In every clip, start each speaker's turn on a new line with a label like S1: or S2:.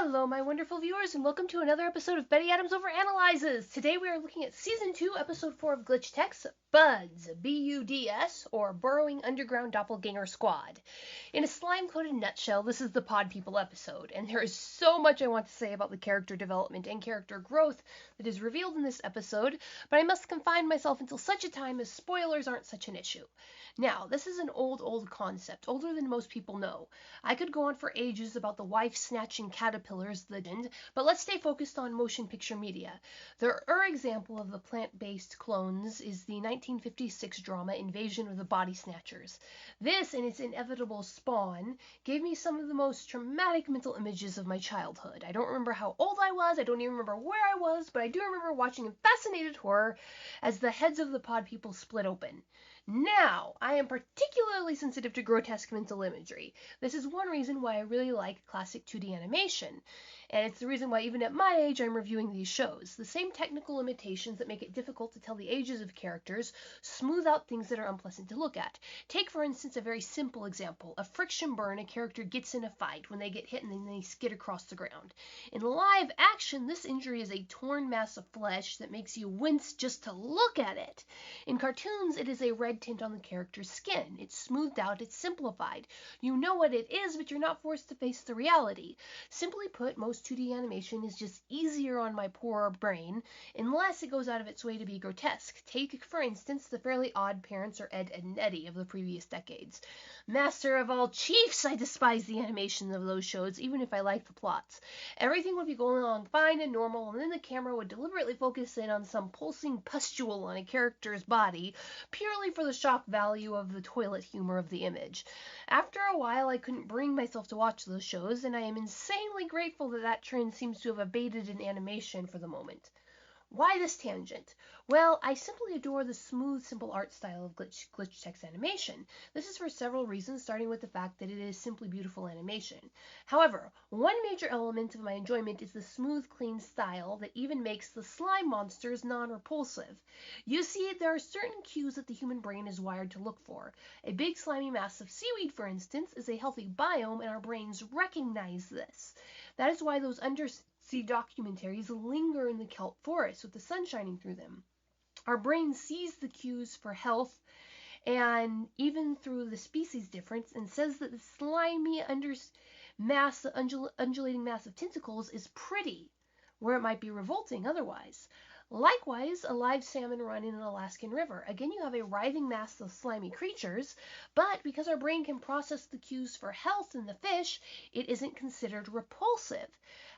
S1: Hello, my wonderful viewers, and welcome to another episode of Betty Adams Overanalyzes. Today we are looking at Season 2, Episode 4 of Glitchtek's, B.U.D.S, B-U-D-S, or Burrowing Underground Doppelganger Squad. In a slime-coated nutshell, this is the Pod People episode, and there is so much I want to say about the character development and character growth that is revealed in this episode, but I must confine myself until such a time as spoilers aren't such an issue. Now, this is an old concept, older than most people know. I could go on for ages about the wife-snatching caterpillars legend, but let's stay focused on motion picture media. The example of the plant-based clones is the 1956 drama Invasion of the Body Snatchers. This and its inevitable spawn gave me some of the most traumatic mental images of my childhood. I don't remember how old I was, I don't even remember where I was, but I do remember watching in fascinated horror as the heads of the pod people split open. Now, I am particularly sensitive to grotesque mental imagery. This is one reason why I really like classic 2D animation, and it's the reason why even at my age I'm reviewing these shows. The same technical limitations that make it difficult to tell the ages of characters smooth out things that are unpleasant to look at. Take, for instance, a very simple example, a friction burn a character gets in a fight when they get hit and then they skid across the ground. In live action, this injury is a torn mass of flesh that makes you wince just to look at it. In cartoons, it is a red tint on the character's skin. It's smoothed out, it's simplified. You know what it is, but you're not forced to face the reality. Simply put, most 2D animation is just easier on my poor brain, unless it goes out of its way to be grotesque. Take, for instance, the Fairly Odd Parents or Ed, Edd and Eddy of the previous decades. Master of all chiefs, I despise the animation of those shows, even if I like the plots. Everything would be going along fine and normal, and then the camera would deliberately focus in on some pulsing pustule on a character's body, purely for the shock value of the toilet humor of the image. After a while, I couldn't bring myself to watch those shows, and I am insanely grateful that that trend seems to have abated in animation for the moment. Why this tangent? Well, I simply adore the smooth, simple art style of Glitchtek's animation. This is for several reasons, starting with the fact that it is simply beautiful animation. However, one major element of my enjoyment is the smooth, clean style that even makes the slime monsters non-repulsive. You see, there are certain cues that the human brain is wired to look for. A big slimy mass of seaweed, for instance, is a healthy biome, and our brains recognize this. That is why those undersea documentaries linger in the kelp forest with the sun shining through them. Our brain sees the cues for health and even through the species difference and says that the slimy undulating mass of tentacles is pretty, where it might be revolting otherwise. Likewise, a live salmon run in an Alaskan river. Again, you have a writhing mass of slimy creatures, but because our brain can process the cues for health in the fish, it isn't considered repulsive.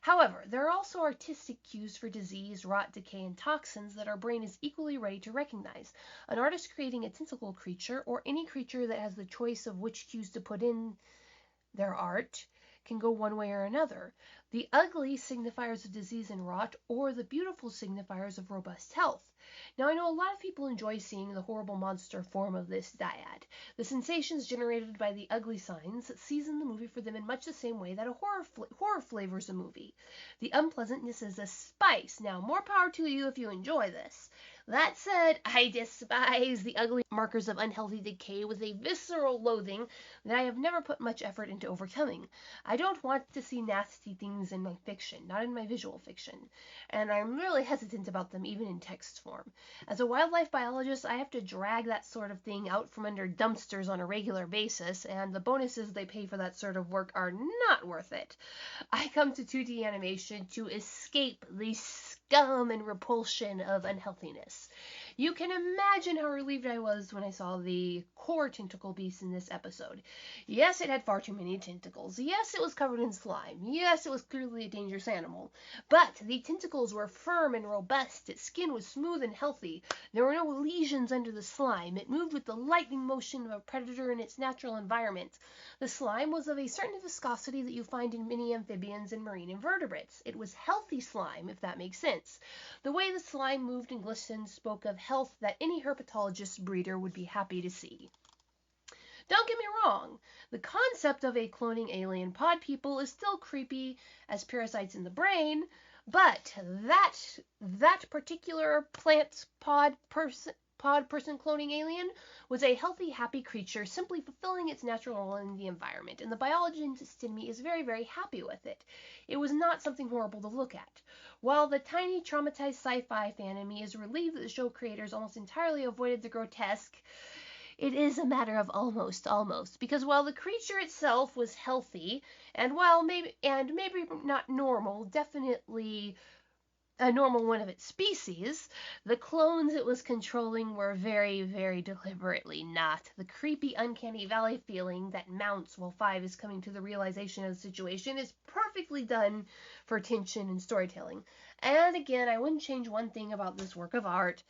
S1: However, there are also artistic cues for disease, rot, decay, and toxins that our brain is equally ready to recognize. An artist creating a tentacle creature, or any creature that has the choice of which cues to put in their art, can go one way or another. The ugly signifiers of disease and rot, or the beautiful signifiers of robust health. Now, I know a lot of people enjoy seeing the horrible monster form of this dyad. The sensations generated by the ugly signs season the movie for them in much the same way that a horror flavors a movie. The unpleasantness is a spice. Now, more power to you if you enjoy this. That said, I despise the ugly markers of unhealthy decay with a visceral loathing that I have never put much effort into overcoming. I don't want to see nasty things in my fiction, not in my visual fiction, and I'm really hesitant about them even in text form. As a wildlife biologist, I have to drag that sort of thing out from under dumpsters on a regular basis, and the bonuses they pay for that sort of work are not worth it. I come to 2D animation to escape the scum and repulsion of unhealthiness. You can imagine how relieved I was when I saw the core tentacle beast in this episode. Yes, it had far too many tentacles. Yes, it was covered in slime. Yes, it was clearly a dangerous animal. But the tentacles were firm and robust. Its skin was smooth and healthy. There were no lesions under the slime. It moved with the lightning motion of a predator in its natural environment. The slime was of a certain viscosity that you find in many amphibians and marine invertebrates. It was healthy slime, if that makes sense. The way the slime moved and glistened spoke of health that any herpetologist breeder would be happy to see. Don't get me wrong, the concept of a cloning alien pod people is still creepy as parasites in the brain, but that particular plant pod person cloning alien was a healthy, happy creature simply fulfilling its natural role in the environment, and the biologist in me is very, very happy with it. It was not something horrible to look at. While the tiny, traumatized sci-fi fan in me is relieved that the show creators almost entirely avoided the grotesque, it is a matter of almost, because while the creature itself was healthy, and while maybe not normal, definitely a normal one of its species, the clones it was controlling were very, very deliberately not. The creepy, uncanny valley feeling that mounts while Five is coming to the realization of the situation is perfectly done for tension and storytelling. And again, I wouldn't change one thing about this work of art,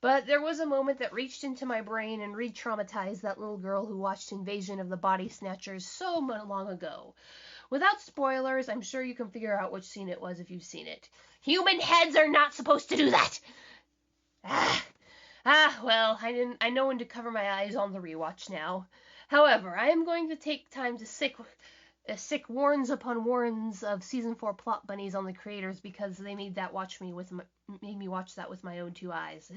S1: but there was a moment that reached into my brain and re-traumatized that little girl who watched Invasion of the Body Snatchers so long ago. Without spoilers, I'm sure you can figure out which scene it was if you've seen it. Human heads are not supposed to do that! Well, I know when to cover my eyes on the rewatch now. However, I am going to take time to sick warns upon warns of season 4 plot bunnies on the creators because they made me watch that with my own 2 eyes.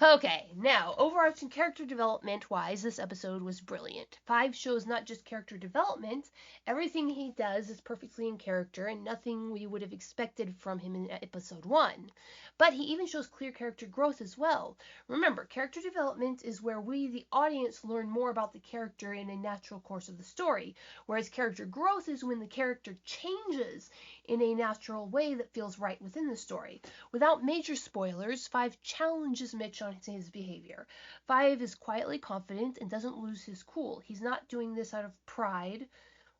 S1: Okay, now, overarching character development-wise, this episode was brilliant. Five shows not just character development, everything he does is perfectly in character and nothing we would have expected from him in episode 1. But he even shows clear character growth as well. Remember, character development is where we, the audience, learn more about the character in a natural course of the story, whereas character growth is when the character changes in a natural way that feels right within the story. Without major spoilers, Five challenges Mitch on his behavior. Five is quietly confident and doesn't lose his cool. He's not doing this out of pride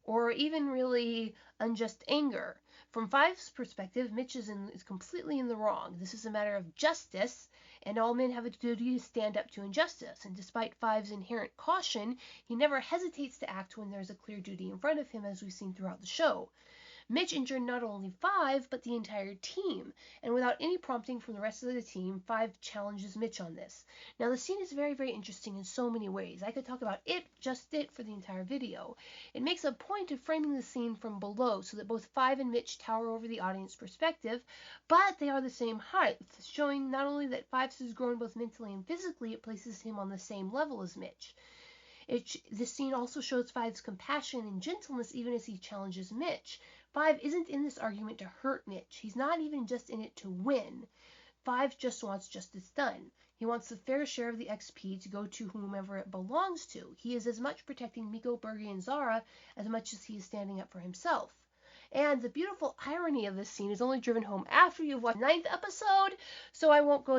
S1: or even really unjust anger. From Five's perspective, Mitch is completely in the wrong. This is a matter of justice, and all men have a duty to stand up to injustice. And despite Five's inherent caution, he never hesitates to act when there's a clear duty in front of him, as we've seen throughout the show. Mitch injured not only Five, but the entire team, and without any prompting from the rest of the team, Five challenges Mitch on this. Now, the scene is very, very interesting in so many ways. I could talk about just it, for the entire video. It makes a point of framing the scene from below, so that both Five and Mitch tower over the audience perspective, but they are the same height, showing not only that Five has grown both mentally and physically, it places him on the same level as Mitch. This scene also shows Five's compassion and gentleness even as he challenges Mitch. Five isn't in this argument to hurt Mitch. He's not even just in it to win. Five just wants justice done. He wants the fair share of the XP to go to whomever it belongs to. He is as much protecting Me-K.O, Bergie, and Zara as much as he is standing up for himself. And the beautiful irony of this scene is only driven home after you've watched the 9th episode, so I won't go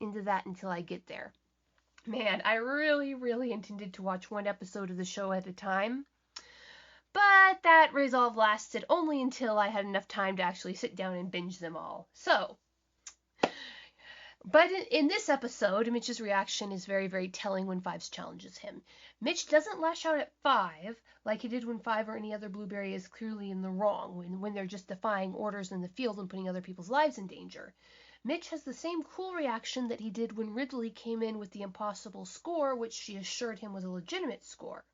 S1: into that until I get there. Man, I really, really intended to watch one episode of the show at a time, but that resolve lasted only until I had enough time to actually sit down and binge them all. But in this episode, Mitch's reaction is very, very telling when Five challenges him. Mitch doesn't lash out at Five like he did when Five or any other blueberry is clearly in the wrong, when they're just defying orders in the field and putting other people's lives in danger. Mitch has the same cool reaction that he did when Ridley came in with the impossible score, which she assured him was a legitimate score.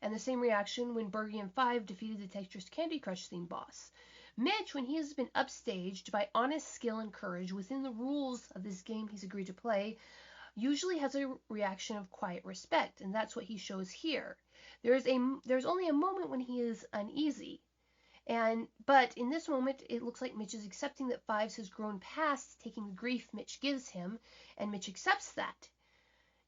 S1: And the same reaction when Bergie and Five defeated the Tetris Candy Crush theme boss. Mitch, when he has been upstaged by honest skill and courage within the rules of this game he's agreed to play, usually has a reaction of quiet respect, and that's what he shows here. There's only a moment when he is uneasy. But in this moment, it looks like Mitch is accepting that Fives has grown past taking the grief Mitch gives him, and Mitch accepts that.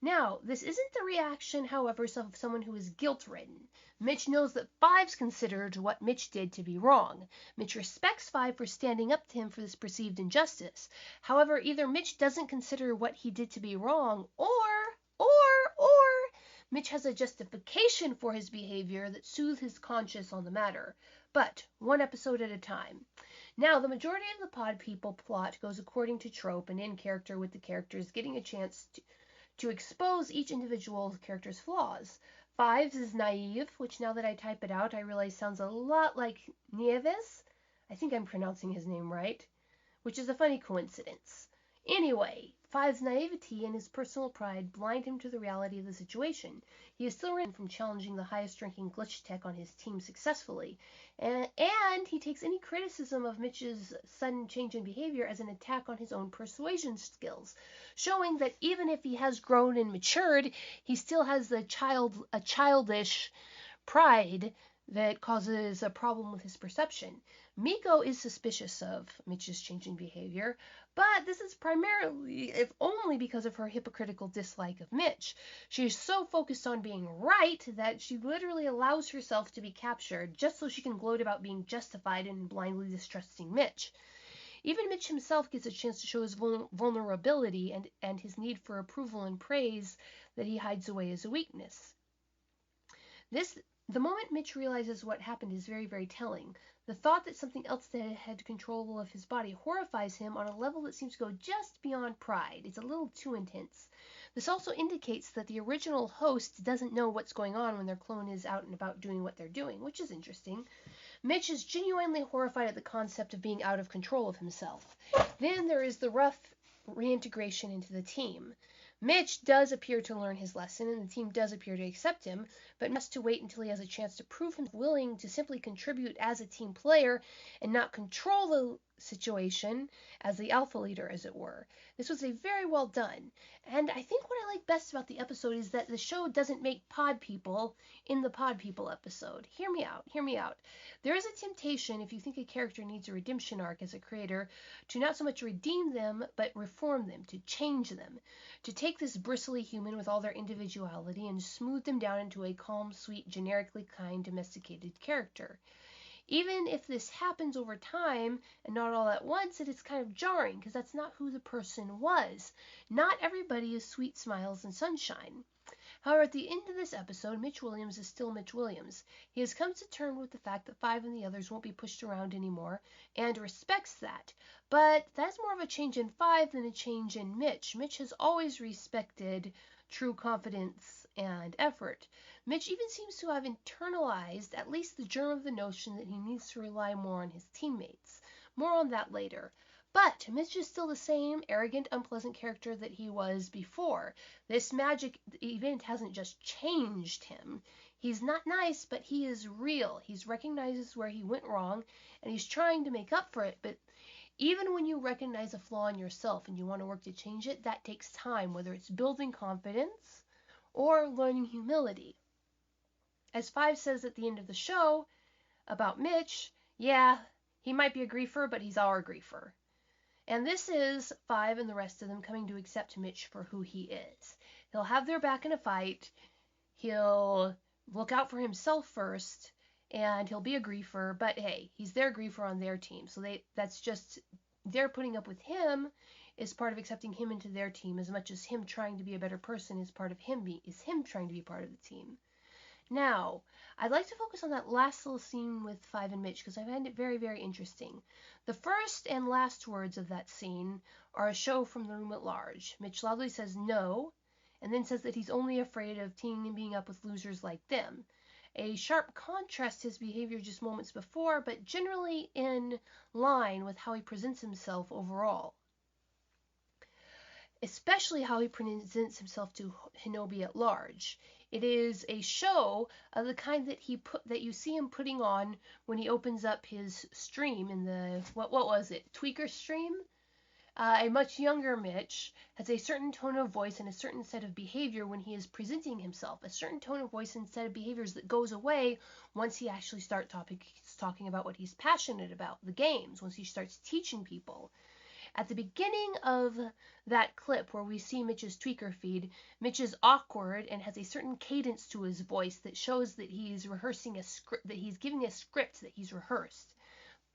S1: Now, this isn't the reaction, however, of someone who is guilt-ridden. Mitch knows that Fives considered what Mitch did to be wrong. Mitch respects Five for standing up to him for this perceived injustice. However, either Mitch doesn't consider what he did to be wrong, or Mitch has a justification for his behavior that soothes his conscience on the matter. But one episode at a time. Now, the majority of the pod people plot goes according to trope and in character, with the characters getting a chance to expose each individual character's flaws. Fives is naive, which now that I type it out, I realize sounds a lot like Nieves. I think I'm pronouncing his name right, which is a funny coincidence. Anyway, Five's naivety and his personal pride blind him to the reality of the situation. He is still from challenging the highest-ranking glitch tech on his team successfully, and he takes any criticism of Mitch's sudden change in behavior as an attack on his own persuasion skills, showing that even if he has grown and matured, he still has a childish pride that causes a problem with his perception. Me-K.O is suspicious of Mitch's changing behavior, but this is primarily, if only because of her hypocritical dislike of Mitch. She is so focused on being right that she literally allows herself to be captured just so she can gloat about being justified in blindly distrusting Mitch. Even Mitch himself gets a chance to show his vulnerability and his need for approval and praise that he hides away as a weakness. The moment Mitch realizes what happened is very, very telling. The thought that something else that had control of his body horrifies him on a level that seems to go just beyond pride. It's a little too intense. This also indicates that the original host doesn't know what's going on when their clone is out and about doing what they're doing, which is interesting. Mitch is genuinely horrified at the concept of being out of control of himself. Then there is the rough reintegration into the team. Mitch does appear to learn his lesson, and the team does appear to accept him, but must to wait until he has a chance to prove himself willing to simply contribute as a team player and not control the situation as the alpha leader, as it were. This was a very well done, and I think what I like best about the episode is that the show doesn't make pod people in the pod people episode. Hear me out. There is a temptation, if you think a character needs a redemption arc as a creator, to not so much redeem them, but reform them, to change them, to take this bristly human with all their individuality and smooth them down into a calm, sweet, generically kind, domesticated character. Even if this happens over time and not all at once, it is kind of jarring because that's not who the person was. Not everybody is sweet smiles and sunshine. However, at the end of this episode, Mitch Williams is still Mitch Williams. He has come to terms with the fact that Five and the others won't be pushed around anymore and respects that. But that's more of a change in Five than a change in Mitch. Mitch has always respected true confidence and effort. Mitch even seems to have internalized at least the germ of the notion that he needs to rely more on his teammates. More on that later. But Mitch is still the same arrogant, unpleasant character that he was before. This magic event hasn't just changed him. He's not nice, but he is real. He recognizes where he went wrong, and he's trying to make up for it. But even when you recognize a flaw in yourself and you want to work to change it, that takes time, whether it's building confidence or learning humility. As Five says at the end of the show about Mitch, yeah, he might be a griefer, but he's our griefer. And this is Five and the rest of them coming to accept Mitch for who he is. He'll have their back in a fight, he'll look out for himself first, and he'll be a griefer, but hey, he's their griefer on their team. So they're putting up with him is part of accepting him into their team, as much as him trying to be a better person is part of him trying to be part of the team. Now, I'd like to focus on that last little scene with Five and Mitch because I find it very, very interesting. The first and last words of that scene are a show from the room at large. Mitch loudly says no, and then says that he's only afraid of teaming up with losers like them. A sharp contrast to his behavior just moments before, but generally in line with how he presents himself overall. Especially how he presents himself to Hinobi at large. It is a show of the kind that you see him putting on when he opens up his stream in the what was it, Tweaker stream? A much younger Mitch has a certain tone of voice and a certain set of behavior when he is presenting himself. A certain tone of voice and set of behaviors that goes away once he actually starts talking about what he's passionate about, the games, once he starts teaching people. At the beginning of that clip where we see Mitch's tweaker feed, Mitch is awkward and has a certain cadence to his voice that shows that he's rehearsing a script, that he's giving a script that he's rehearsed.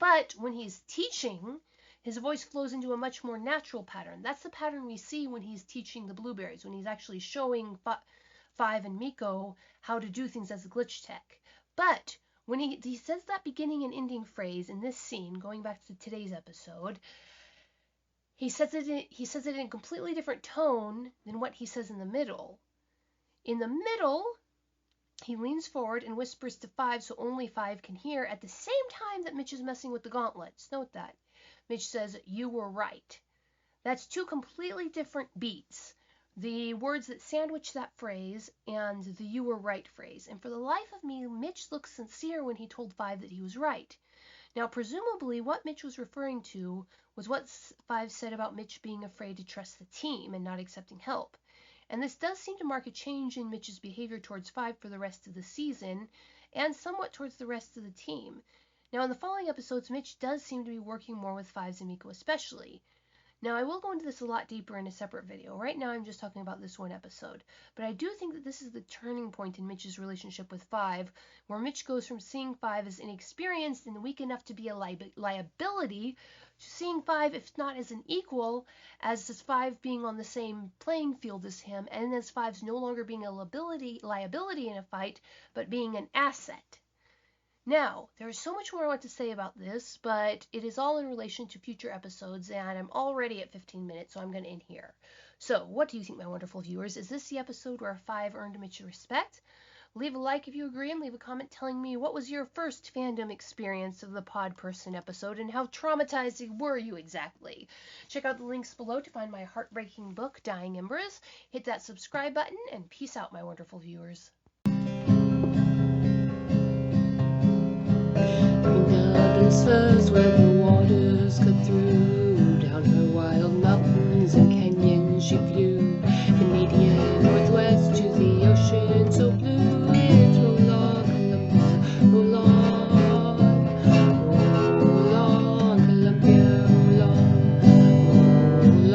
S1: But when he's teaching, his voice flows into a much more natural pattern. That's the pattern we see when he's teaching the blueberries, when he's actually showing Five and Me-K.O how to do things as a glitch tech. But when he says that beginning and ending phrase in this scene, going back to today's episode, he says it in a completely different tone than what he says in the middle. In the middle, he leans forward and whispers to Five so only Five can hear at the same time that Mitch is messing with the gauntlets. Note that. Mitch says, "You were right." That's two completely different beats. The words that sandwich that phrase and the "you were right" phrase. And for the life of me, Mitch looked sincere when he told Five that he was right. Now, presumably, what Mitch was referring to was what Five said about Mitch being afraid to trust the team and not accepting help. And this does seem to mark a change in Mitch's behavior towards Five for the rest of the season, and somewhat towards the rest of the team. Now, in the following episodes, Mitch does seem to be working more with Fives and Me-K.O especially. Now, I will go into this a lot deeper in a separate video. Right now, I'm just talking about this one episode. But I do think that this is the turning point in Mitch's relationship with Five, where Mitch goes from seeing Five as inexperienced and weak enough to be a liability, to seeing Five, if not as an equal, as Five being on the same playing field as him, and as Five's no longer being a liability in a fight, but being an asset. Now, there is so much more I want to say about this, but it is all in relation to future episodes, and I'm already at 15 minutes, so I'm going to end here. So, what do you think, my wonderful viewers? Is this the episode where Five earned Mitch's respect? Leave a like if you agree, and leave a comment telling me what was your first fandom experience of the Pod Person episode, and how traumatizing were you exactly? Check out the links below to find my heartbreaking book, Dying Embers. Hit that subscribe button, and peace out, my wonderful viewers.